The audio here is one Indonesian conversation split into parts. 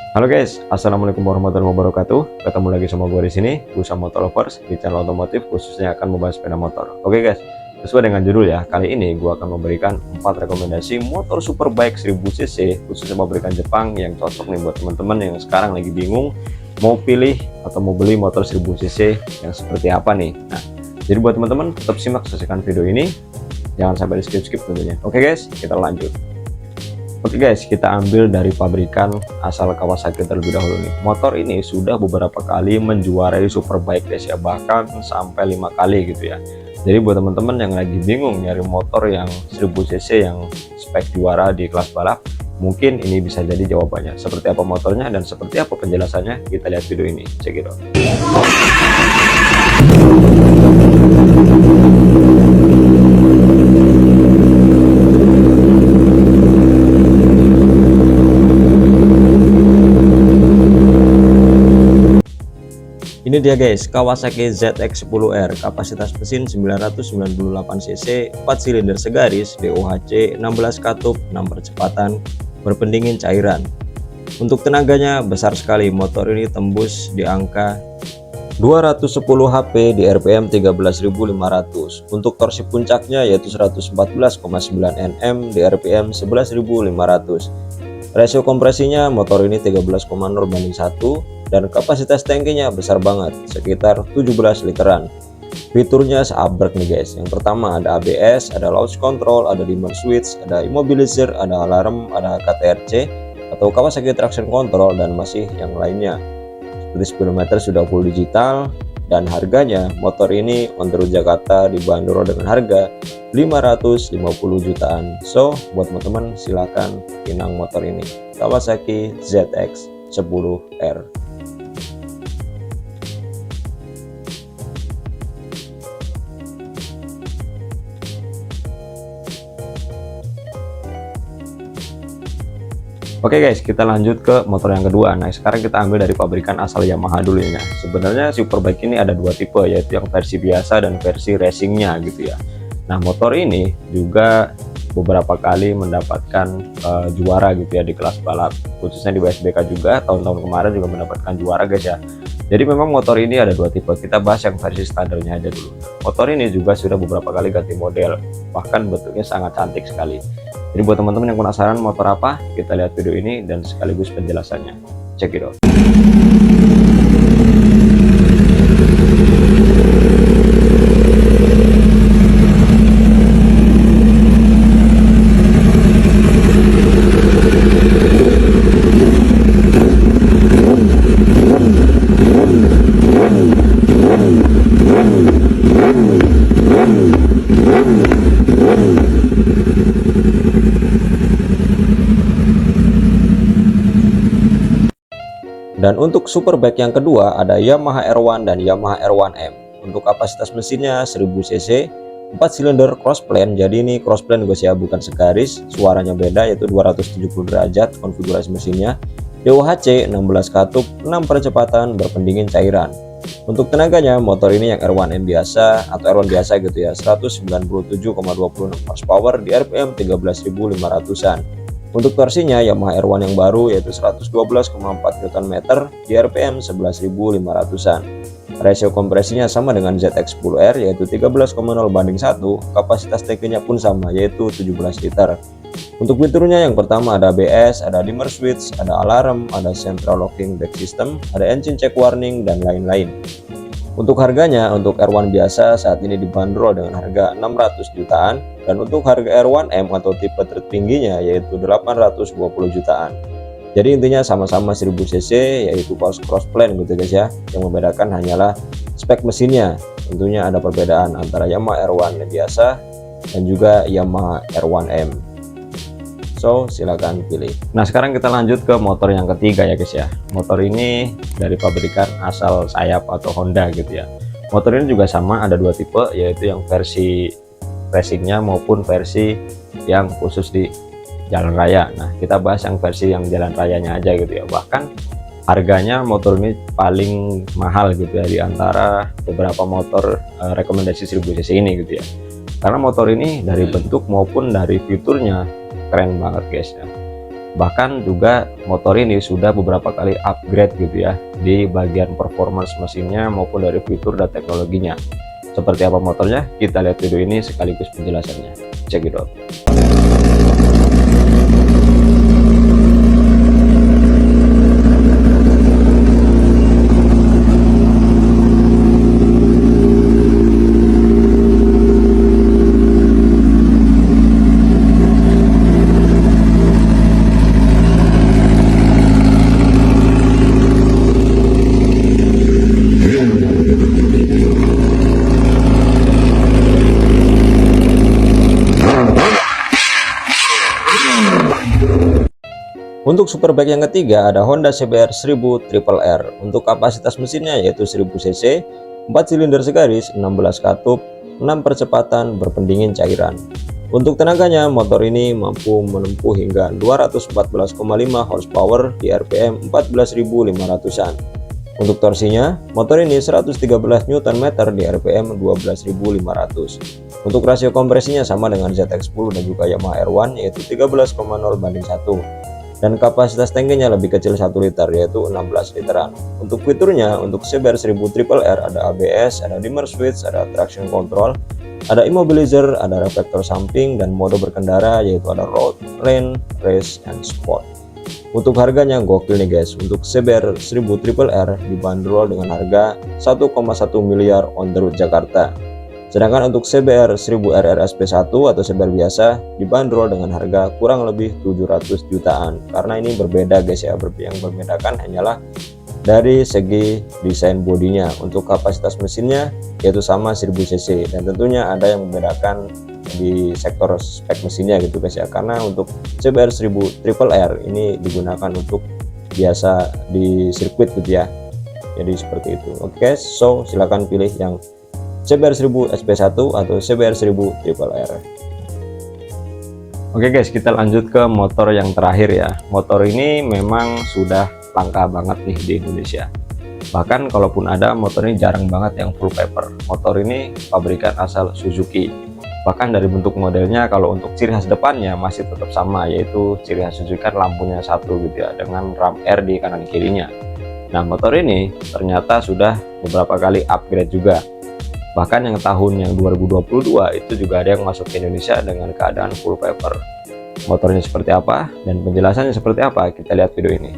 Halo guys, assalamualaikum warahmatullahi wabarakatuh. Ketemu lagi sama gue di sini, Busa Motor Lovers di channel otomotif khususnya akan membahas sepeda motor. Oke guys, sesuai dengan judul ya, kali ini gue akan memberikan 4 rekomendasi motor superbike 1000 cc khususnya pabrikan Jepang yang cocok nih buat teman-teman yang sekarang lagi bingung mau pilih atau mau beli motor 1000 cc yang seperti apa nih. Nah, jadi buat teman-teman tetap simak selesaikan video ini, jangan sampai di skip-skip tentunya. Oke guys, kita lanjut. Oke guys, kita ambil dari pabrikan asal Kawasaki terlebih dahulu nih. Motor ini sudah beberapa kali menjuarai Superbike guys ya, bahkan sampai 5 kali gitu ya. Jadi buat teman-teman yang lagi bingung nyari motor yang 1000 cc yang spek juara di kelas balap, mungkin ini bisa jadi jawabannya. Seperti apa motornya dan seperti apa penjelasannya, kita lihat video ini. Check it out. Ini dia guys, Kawasaki ZX-10R, kapasitas mesin 998 cc, 4 silinder segaris, DOHC, 16 katup, 6 percepatan, berpendingin cairan. Untuk tenaganya besar sekali, motor ini tembus di angka 210 HP di RPM 13.500. Untuk torsi puncaknya yaitu 114,9 Nm di RPM 11.500. Rasio kompresinya motor ini 13,0 banding 1 dan kapasitas tangkinya besar banget, sekitar 17 literan. Fiturnya seabrek nih guys. Yang pertama ada ABS, ada launch control, ada dimmer switch, ada immobilizer, ada alarm, ada KTRC atau Kawasaki traction control dan masih yang lainnya. Seperti speedometer sudah full digital dan harganya motor ini on the road Jakarta dibanderol dengan harga 550 jutaan. So buat teman-teman silakan pinang motor ini, Kawasaki ZX-10R. Oke guys, kita lanjut ke motor yang kedua. Nah, sekarang kita ambil dari pabrikan asal Yamaha dulu ya. Sebenarnya Superbike ini ada dua tipe, yaitu yang versi biasa dan versi racingnya gitu ya. Nah, motor ini juga beberapa kali mendapatkan juara gitu ya di kelas balap, khususnya di WSBK juga tahun-tahun kemarin juga mendapatkan juara guys ya. Jadi memang motor ini ada dua tipe. Kita bahas yang versi standarnya aja dulu. Motor ini juga sudah beberapa kali ganti model, bahkan bentuknya sangat cantik sekali. Jadi buat teman-teman yang penasaran motor apa, kita lihat video ini dan sekaligus penjelasannya. Check it out. Dan untuk Superbike yang kedua ada Yamaha R1 dan Yamaha R1M. Untuk kapasitas mesinnya 1000 cc, 4 silinder crossplane. Jadi ini crossplane guys ya, bukan segaris. Suaranya beda yaitu 270 derajat konfigurasi mesinnya. DOHC 16 katup, 6 percepatan, berpendingin cairan. Untuk tenaganya motor ini yang R1M biasa atau R1 biasa gitu ya, 197,26 horsepower di RPM 13.500-an. Untuk torsinya Yamaha R1 yang baru yaitu 112,4 Nm di RPM 11.500-an. Rasio kompresinya sama dengan ZX-10R yaitu 13,0 banding 1. Kapasitas tangkinya pun sama yaitu 17 liter. Untuk fiturnya yang pertama ada ABS, ada dimmer switch, ada alarm, ada central locking brake system, ada engine check warning dan lain-lain. Untuk harganya, untuk R1 biasa saat ini dibanderol dengan harga 600 jutaan dan untuk harga R1M atau tipe tertingginya yaitu 820 jutaan. Jadi intinya sama-sama 1000 cc yaitu crossplane gitu guys ya. Yang membedakan hanyalah spek mesinnya. Tentunya ada perbedaan antara Yamaha R1 yang biasa dan juga Yamaha R1M. So silakan pilih. Nah, sekarang kita lanjut ke motor yang ketiga ya guys ya. Motor ini dari pabrikan asal sayap atau Honda gitu ya. Motor ini juga sama, ada dua tipe yaitu yang versi racingnya maupun versi yang khusus di jalan raya. Nah, kita bahas yang versi yang jalan rayanya aja gitu ya. Bahkan harganya motor ini paling mahal gitu ya di antara beberapa motor rekomendasi 1000 cc ini gitu ya. Karena motor ini dari bentuk maupun dari fiturnya keren banget guys ya. Bahkan juga motor ini sudah beberapa kali upgrade gitu ya, di bagian performance mesinnya maupun dari fitur dan teknologinya. Seperti apa motornya? Kita lihat video ini sekaligus penjelasannya. Check it out. Untuk superbike yang ketiga ada Honda CBR 1000 Triple R. Untuk kapasitas mesinnya yaitu 1000 cc, 4 silinder segaris, 16 katup, 6 percepatan berpendingin cairan. Untuk tenaganya, motor ini mampu menempuh hingga 214,5 horsepower di RPM 14.500-an. Untuk torsinya, motor ini 113 Nm di RPM 12.500. Untuk rasio kompresinya sama dengan ZX10 dan juga Yamaha R1 yaitu 13,0:1. Dan kapasitas tangkinya lebih kecil 1 liter yaitu 16 literan. Untuk fiturnya, untuk CBR 1000 Triple R ada ABS, ada dimmer switch, ada traction control, ada immobilizer, ada reflektor samping, dan mode berkendara yaitu ada road, lane, race, and sport. Untuk harganya gokil nih guys. Untuk CBR 1000 Triple R dibanderol dengan harga 1,1 miliar on the road Jakarta. Sedangkan untuk CBR 1000 RR SP1 atau CBR biasa dibanderol dengan harga kurang lebih 700 jutaan. Karena ini berbeda guys ya, yang membedakan hanyalah dari segi desain bodinya. Untuk kapasitas mesinnya yaitu sama 1000 cc, dan tentunya ada yang membedakan di sektor spek mesinnya gitu guys ya. Karena untuk CBR 1000 Triple R ini digunakan untuk biasa di sirkuit gitu ya. Jadi seperti itu. Oke, so silahkan pilih yang CBR 1000 SP1 atau CBR 1000 Triple R. Oke guys, kita lanjut ke motor yang terakhir ya. Motor ini memang sudah langka banget nih di Indonesia. Bahkan kalaupun ada, motor ini jarang banget yang full paper. Motor ini pabrikan asal Suzuki. Bahkan dari bentuk modelnya, kalau untuk ciri khas depannya masih tetap sama, yaitu ciri khas Suzuki kan lampunya satu gitu ya, dengan ram R di kanan kirinya. Nah, motor ini ternyata sudah beberapa kali upgrade juga. Bahkan yang tahun yang 2022 itu juga ada yang masuk ke Indonesia dengan keadaan full paper. Motornya seperti apa dan penjelasannya seperti apa, kita lihat video ini.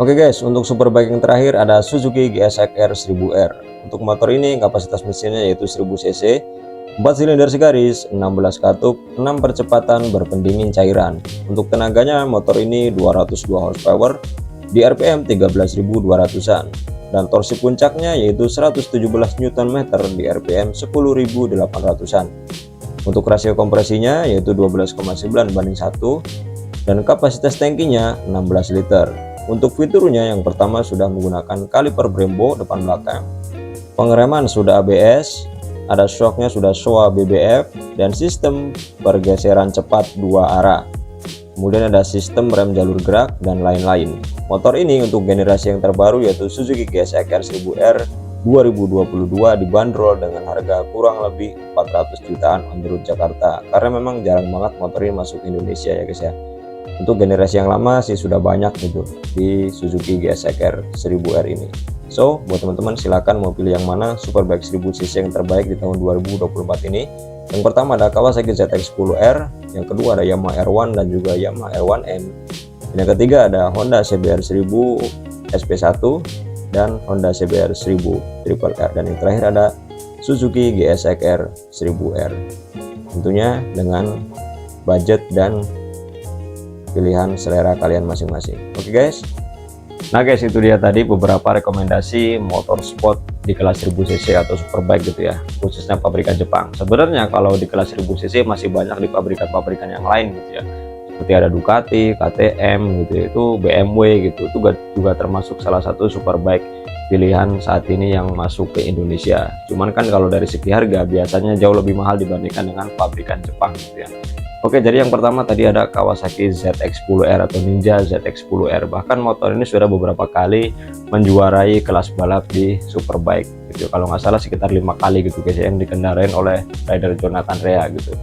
Oke guys, untuk superbike yang terakhir ada Suzuki GSX-R 1000R. Untuk motor ini kapasitas mesinnya yaitu 1000 cc, 4 silinder segaris, 16 katup, 6 percepatan berpendingin cairan. Untuk tenaganya, motor ini 202 horsepower di RPM 13.200-an. Dan torsi puncaknya yaitu 117 Nm di RPM 10.800-an. Untuk rasio kompresinya yaitu 12,9:1, dan kapasitas tangkinya 16 liter. Untuk fiturnya yang pertama sudah menggunakan kaliper Brembo depan belakang, pengereman sudah ABS, ada shocknya sudah Showa BBF, dan sistem pergeseran cepat 2 arah. Kemudian ada sistem rem jalur gerak dan lain-lain. Motor ini untuk generasi yang terbaru yaitu Suzuki GSX-R 1000R 2022 dibanderol dengan harga kurang lebih 400 jutaan on the road Jakarta. Karena memang jarang banget motor ini masuk Indonesia ya guys ya. Untuk generasi yang lama sih sudah banyak gitu di Suzuki GSX-R 1000R ini. So buat teman-teman silakan mau pilih yang mana superbike 1000 cc yang terbaik di tahun 2024 ini. Yang pertama ada Kawasaki ZX10R, yang kedua ada Yamaha R1 dan juga Yamaha R1M, dan yang ketiga ada Honda CBR 1000 SP1 dan Honda CBR 1000 Triple R, dan yang terakhir ada Suzuki GSX-R 1000R. Tentunya dengan budget dan pilihan selera kalian masing-masing. Oke guys. Nah guys, itu dia tadi beberapa rekomendasi motorsport di kelas 1000 cc atau superbike gitu ya, khususnya pabrikan Jepang. Sebenarnya kalau di kelas 1000 cc masih banyak di pabrikan-pabrikan yang lain gitu ya, seperti ada Ducati, KTM gitu, itu BMW gitu, itu juga termasuk salah satu superbike pilihan saat ini yang masuk ke Indonesia. Cuman kan kalau dari segi harga biasanya jauh lebih mahal dibandingkan dengan pabrikan Jepang gitu ya. Oke, jadi yang pertama tadi ada Kawasaki ZX-10R atau Ninja ZX-10R. Bahkan motor ini sudah beberapa kali menjuarai kelas balap di Superbike gitu. Kalau nggak salah sekitar 5 kali gitu guys yang dikendarain oleh rider Jonathan Rea gitu.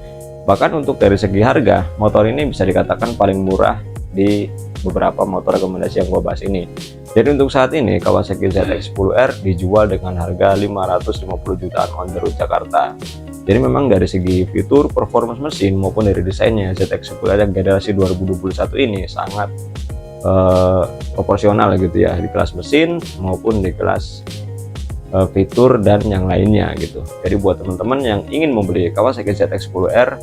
Bahkan untuk dari segi harga, motor ini bisa dikatakan paling murah di beberapa motor rekomendasi yang gue bahas ini. Jadi untuk saat ini Kawasaki ZX-10R dijual dengan harga 550 jutaan on the road Jakarta. Jadi memang dari segi fitur, performance mesin maupun dari desainnya, ZX-10R yang generasi 2021 ini sangat proporsional gitu ya, di kelas mesin maupun di kelas fitur dan yang lainnya gitu. Jadi buat teman-teman yang ingin membeli Kawasaki ZX-10R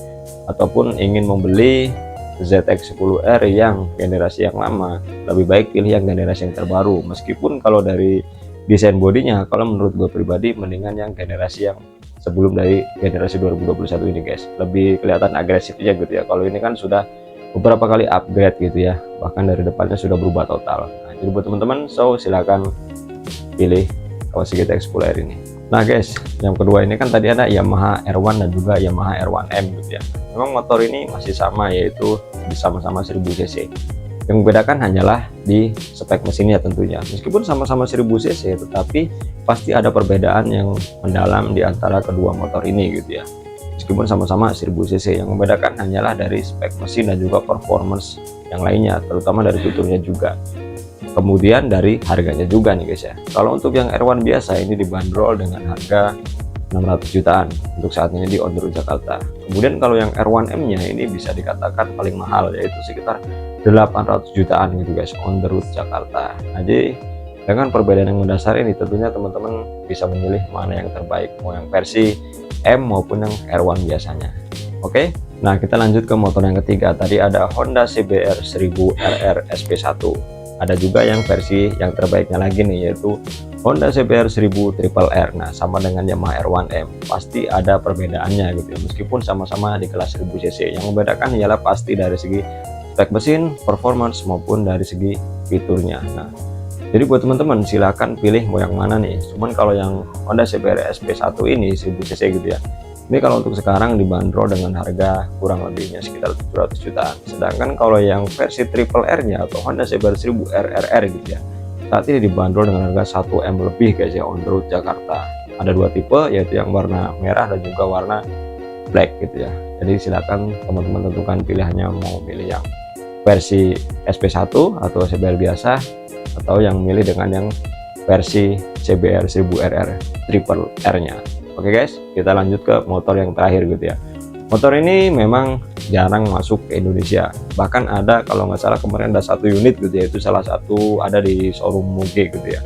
ataupun ingin membeli ZX-10R yang generasi yang lama, lebih baik pilih yang generasi yang terbaru. Meskipun kalau dari desain bodinya, kalau menurut gue pribadi mendingan yang generasi yang sebelum dari generasi 2021 ini guys, lebih kelihatan agresifnya gitu ya. Kalau ini kan sudah beberapa kali upgrade gitu ya, bahkan dari depannya sudah berubah total. Nah, jadi buat teman-teman, so silakan pilih Kawasaki ZX-10R ini. Nah guys, yang kedua ini kan tadi ada Yamaha R1 dan juga Yamaha R1M gitu ya. Memang motor ini masih sama, yaitu sama-sama 1000 cc. Yang membedakan hanyalah di spek mesinnya tentunya. Meskipun sama-sama 1000 cc, tetapi pasti ada perbedaan yang mendalam di antara kedua motor ini gitu ya. Meskipun sama-sama 1000 cc, yang membedakan hanyalah dari spek mesin dan juga performance yang lainnya, terutama dari fiturnya juga. Kemudian dari harganya juga nih guys ya. Kalau untuk yang R1 biasa ini dibanderol dengan harga 600 jutaan untuk saat ini di on the road Jakarta. Kemudian kalau yang R1M nya ini bisa dikatakan paling mahal, yaitu sekitar 800 jutaan gitu guys on the road Jakarta. Nah, jadi dengan perbedaan yang mendasar ini tentunya teman-teman bisa memilih mana yang terbaik, mau yang versi M maupun yang R1 biasanya. Oke, nah kita lanjut ke motor yang ketiga. Tadi ada Honda CBR 1000RR SP1. Ada juga yang versi yang terbaiknya lagi nih, yaitu Honda CBR 1000RR. Nah, sama dengan Yamaha R1M, pasti ada perbedaannya gitu ya, meskipun sama-sama di kelas 1000 cc. Yang membedakan ialah pasti dari segi spek mesin, performance maupun dari segi fiturnya. Nah, jadi buat teman-teman silahkan pilih mau yang mana nih. Cuman kalau yang Honda CBR SP1 ini 1000 cc gitu ya, ini kalau untuk sekarang dibanderol dengan harga kurang lebihnya sekitar 700 jutaan. Sedangkan kalau yang versi triple R nya atau Honda CBR 1000RR gitu ya, saat ini dibanderol dengan harga 1 M lebih guys ya on the road Jakarta. Ada dua tipe, yaitu yang warna merah dan juga warna black gitu ya. Jadi silakan teman-teman tentukan pilihannya, mau pilih yang versi SP1 atau CBR biasa, atau yang milih dengan yang versi CBR 1000RR triple R nya. Oke guys, kita lanjut ke motor yang terakhir gitu ya. Motor ini memang jarang masuk ke Indonesia. Bahkan ada, kalau nggak salah kemarin ada 1 unit gitu ya, itu salah satu ada di showroom Muge gitu ya.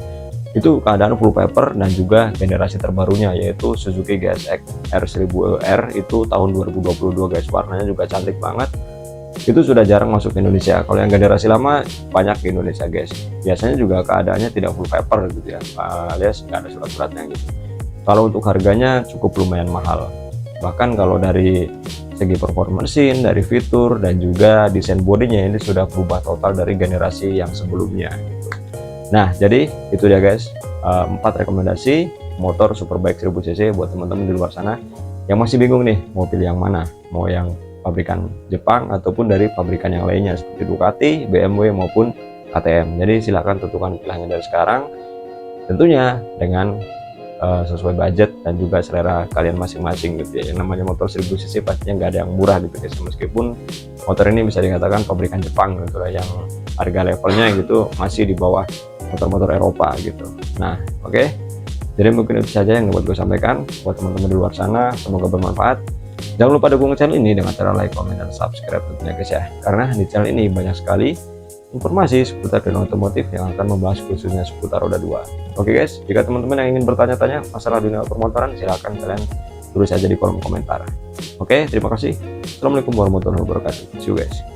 Itu keadaan full paper dan juga generasi terbarunya, yaitu Suzuki GSX R1000R itu tahun 2022 guys. Warnanya juga cantik banget. Itu sudah jarang masuk ke Indonesia. Kalau yang generasi lama banyak di Indonesia guys. Biasanya juga keadaannya tidak full paper gitu ya, alias nggak ada surat-suratnya gitu. Kalau untuk harganya cukup lumayan mahal. Bahkan kalau dari segi performance mesin, dari fitur dan juga desain bodinya ini sudah berubah total dari generasi yang sebelumnya gitu. Nah, jadi itu dia guys, 4 rekomendasi motor Superbike 1000 cc buat teman-teman di luar sana yang masih bingung nih mau pilih yang mana, mau yang pabrikan Jepang ataupun dari pabrikan yang lainnya seperti Ducati, BMW maupun KTM. Jadi silakan tentukan pilihannya dari sekarang, tentunya dengan sesuai budget dan juga selera kalian masing-masing gitu ya. Yang namanya motor 1000 cc pastinya nggak ada yang murah gitu guys, meskipun motor ini bisa dikatakan pabrikan Jepang gitu lah, yang harga levelnya gitu masih di bawah motor-motor Eropa gitu. Nah oke, jadi mungkin itu saja yang dapat gue sampaikan buat teman-teman di luar sana, semoga bermanfaat. Jangan lupa dukung channel ini dengan cara like, comment, dan subscribe tentunya guys ya, karena di channel ini banyak sekali informasi seputar dunia otomotif yang akan membahas khususnya seputar roda 2. Oke guys, jika teman-teman yang ingin bertanya-tanya masalah dunia permotoran, silahkan kalian tulis saja di kolom komentar. Oke, terima kasih. Assalamualaikum warahmatullahi wabarakatuh. See you guys.